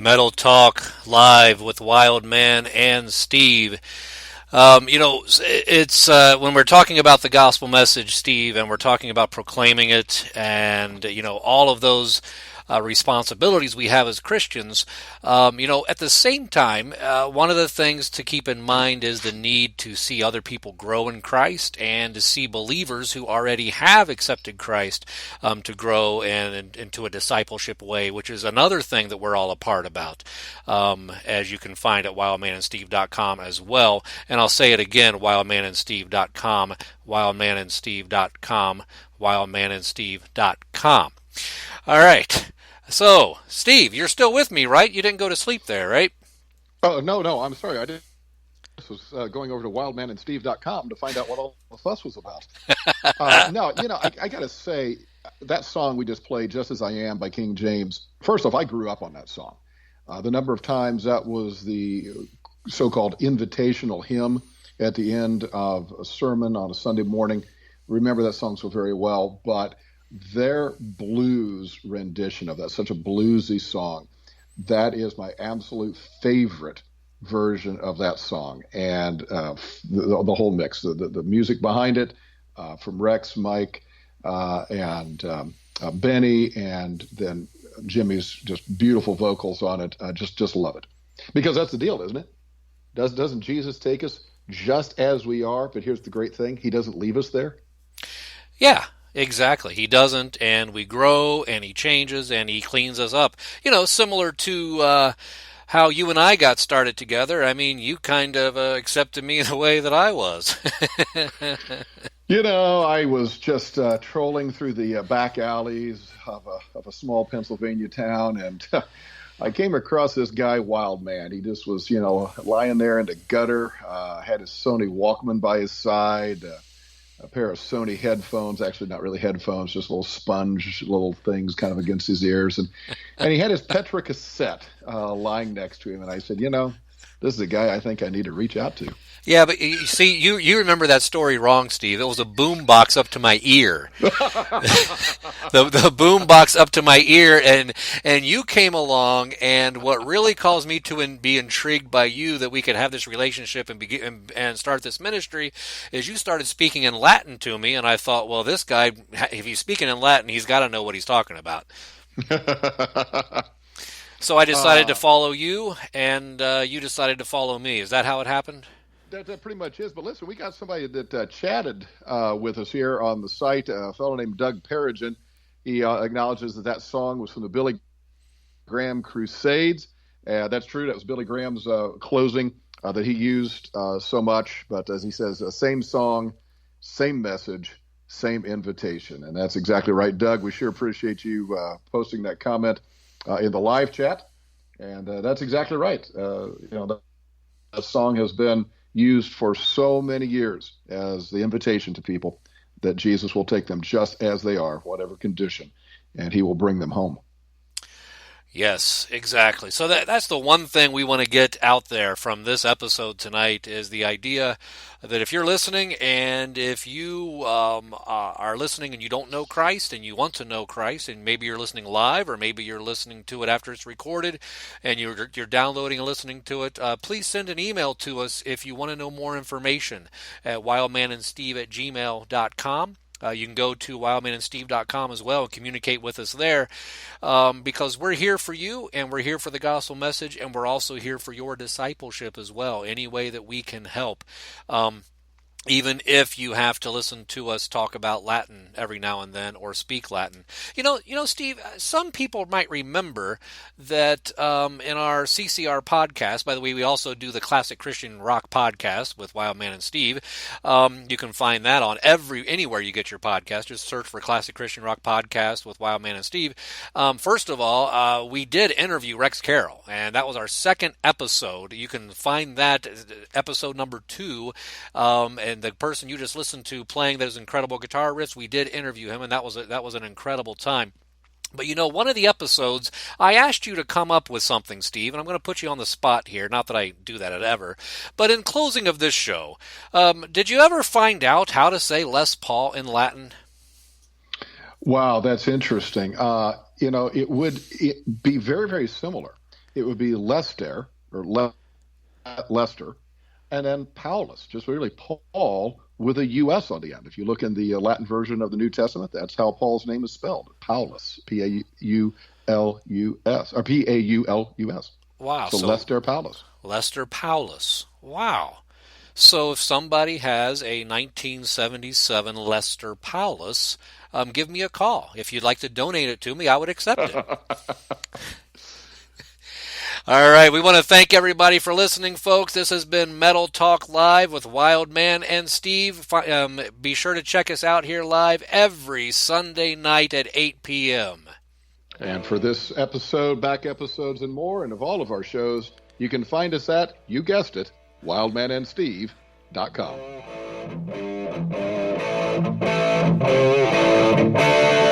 Metal Talk live with Wild Man and Steve. It's when we're talking about the gospel message, Steve, and we're talking about proclaiming it, and all of those responsibilities we have as Christians. At the same time, one of the things to keep in mind is the need to see other people grow in Christ and to see believers who already have accepted Christ to grow into a discipleship way, which is another thing that we're all a part about, as you can find at wildmanandsteve.com as well. And I'll say it again, wildmanandsteve.com, wildmanandsteve.com, wildmanandsteve.com. All right. So, Steve, you're still with me, right? You didn't go to sleep there, right? Oh, no, I'm sorry. I did. This was going over to wildmanandsteve.com to find out what all the fuss was about. No, I got to say, that song we just played, Just As I Am by King James, first off, I grew up on that song. The number of times that was the so-called invitational hymn at the end of a sermon on a Sunday morning. Remember that song so very well, but their blues rendition of that, such a bluesy song, that is my absolute favorite version of that song. And the whole mix, the music behind it, from Rex, Mike, and Benny, and then Jimmy's just beautiful vocals on it. Just love it. Because that's the deal, isn't it? Doesn't Jesus take us just as we are? But here's the great thing. He doesn't leave us there. Yeah. Exactly. He doesn't, and we grow, and he changes, and he cleans us up. Similar to how you and I got started together. I mean, you kind of accepted me in a way that I was. I was just trolling through the back alleys of a small Pennsylvania town, and I came across this guy, Wild Man. He just was, lying there in the gutter, had his Sony Walkman by his side, a pair of Sony headphones, actually not really headphones, just little sponge little things kind of against his ears. And he had his Petra cassette lying next to him. And I said, this is a guy I think I need to reach out to. Yeah, but you see, you remember that story wrong, Steve. It was a boom box up to my ear. the boom box up to my ear, and you came along, and what really caused me to be intrigued by you that we could have this relationship and start this ministry is you started speaking in Latin to me, and I thought, well, this guy, if he's speaking in Latin, he's got to know what he's talking about. So I decided to follow you, and you decided to follow me. Is that how it happened? That pretty much is. But listen, we got somebody that chatted with us here on the site, a fellow named Doug Perrigan. He acknowledges that song was from the Billy Graham Crusades. That's true. That was Billy Graham's closing that he used so much. But as he says, same song, same message, same invitation. And that's exactly right, Doug. We sure appreciate you posting that comment in the live chat. And that's exactly right. That song has been used for so many years as the invitation to people that Jesus will take them just as they are, whatever condition, and he will bring them home. Yes, exactly. So that's the one thing we want to get out there from this episode tonight is the idea that if you're listening and if you are listening and you don't know Christ and you want to know Christ, and maybe you're listening live or maybe you're listening to it after it's recorded and you're downloading and listening to it, please send an email to us if you want to know more information at wildmanandsteve@gmail.com. You can go to wildmanandsteve.com as well and communicate with us there because we're here for you and we're here for the gospel message and we're also here for your discipleship as well, any way that we can help. Even if you have to listen to us talk about Latin every now and then or speak Latin. Steve, some people might remember that in our CCR podcast, by the way, we also do the Classic Christian Rock podcast with Wild Man and Steve. You can find that on anywhere you get your podcast. Just search for Classic Christian Rock podcast with Wild Man and Steve. First of all, we did interview Rex Carroll, and that was our second episode. You can find that episode number 2, and the person you just listened to playing those incredible guitar riffs, we did interview him, and that was an incredible time. But one of the episodes, I asked you to come up with something, Steve, and I'm going to put you on the spot here. Not that I do that ever. But in closing of this show, did you ever find out how to say Les Paul in Latin? Wow, that's interesting. It would be very, very similar it would be Lester, or Lester, and then Paulus, just really Paul with a U-S on the end. If you look in the Latin version of the New Testament, that's how Paul's name is spelled, Paulus, P-A-U-L-U-S, or P-A-U-L-U-S. Wow. So Lester Paulus. Lester Paulus. Wow. So if somebody has a 1977 Lester Paulus, give me a call. If you'd like to donate it to me, I would accept it. All right, we want to thank everybody for listening, folks. This has been Metal Talk Live with Wildman and Steve. Be sure to check us out here live every Sunday night at 8 p.m. And for this episode, back episodes, and more, and of all of our shows, you can find us at, you guessed it, wildmanandsteve.com.